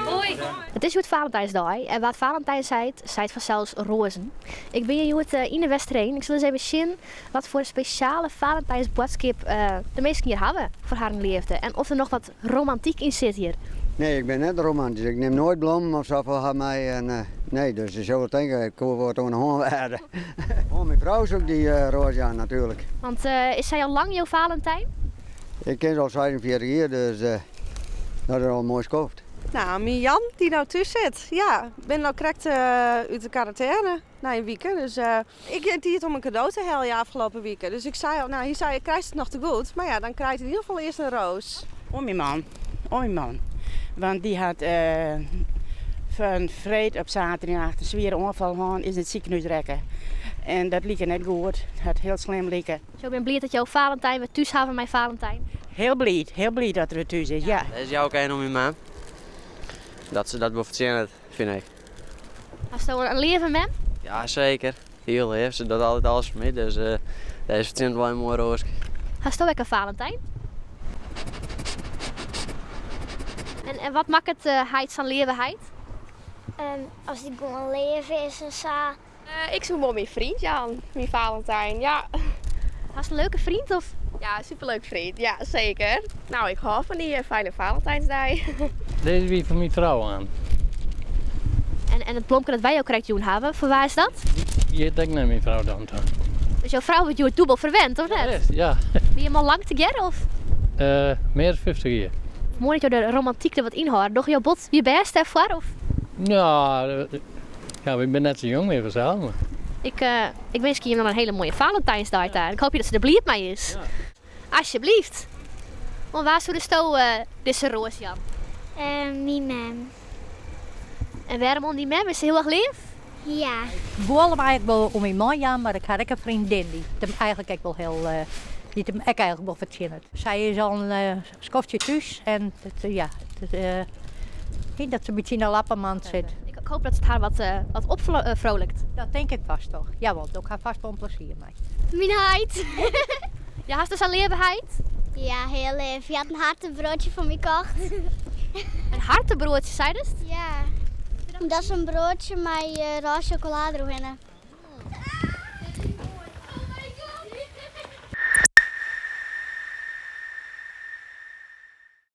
Hoi. Het is het Valentijnsdag en wat Valentijn zei vanzelfs rozen. Ik ben hier in de Westerheen. Ik zal eens even zien wat voor een speciale Valentijnsboodschap de meesten hier hebben voor haar liefde. En of er nog wat romantiek in zit hier. Nee, ik ben net romantisch. Ik neem nooit bloemen of zo voor haar mee. En, nee, dus je zou denken, ik word een hoorwaarde. Mijn vrouw zoekt die roos aan natuurlijk. Want is zij al lang jouw Valentijn? Ik ken ze al 47 jaar, dus dat is al mooi gekoopt. Nou, mijn Jan die nou tussen zit. Ja, ik ben nou correct uit de quarantaine na een week. Dus ik heb het om een cadeau te halen afgelopen weken. Dus ik zei al, nou hier zei je, krijgt het nog te goed. Maar ja, dan krijgt hij in ieder geval eerst een roos. Om mijn man. Want die had van vreed op zaterdag een zware ongeval gehad, is in het ziekenhuis rekken. En dat liep net goed. Het had heel slim lieken. Zo, ik ben blij dat jouw Valentijn weer thuis hebben, mijn Valentijn. Heel blij dat er thuis is, ja. Dat is jou ook een om je man. Dat ze dat wel verdienen, vind ik. Hast je een leven met hem? Ja, zeker. Heel lief. Ze doet altijd alles voor mij, dus deze verdient wel een mooi roosje. Hast je ook een Valentijn? En wat maakt het heid van levenheid? Als die gewoon leven is en zo. Ik zoek wel mijn vriend Jan, mijn Valentijn, ja. Hast je een leuke vriend of? Ja, superleuk vriend, ja zeker. Nou, ik hou van die fijne Valentijnsdag. Deze wie van mijn vrouw aan. En het bloemke dat wij ook krijgt doen hebben, voor waar is dat? Hier denk ik naar mijn vrouw dan. Dus jouw vrouw wordt je dubbel verwend, of net? Ja. Ben je hem al lang together of? Meer dan 50 jaar. Mooi dat je de romantiek er wat in hoort. Nog je bot je best ervoor of? Ja, ik ben net zo jong weer vanzelf. Maar. Ik wens je nog een hele mooie Valentijnsdag daar. Ik hoop je dat ze er blij mee is. Ja. Alsjeblieft. Want waar zou de sto deze roos, Jan? Mijn mem. En waarom die mem? Is ze heel erg lief? Ja. Ik woon eigenlijk wel om mijn man, ja, maar ik had ook een vriendin die hem eigenlijk ook wel heel... die hem ook eigenlijk wel verzinnen. Zij is al een schofje thuis en niet dat ze een beetje in de lappenmand zit. Ik hoop dat het haar wat opvrolijkt. Dat denk ik vast toch. Jawel, ik ga vast wel een plezier mee. Mijn heid. Ja, hast du zo'n levenheid? Ja, heel lief. Je had een hartenbroodje voor me gekocht. Een hartenbroodje, zei je? Ja. Dat is een broodje met roze chocolade erin.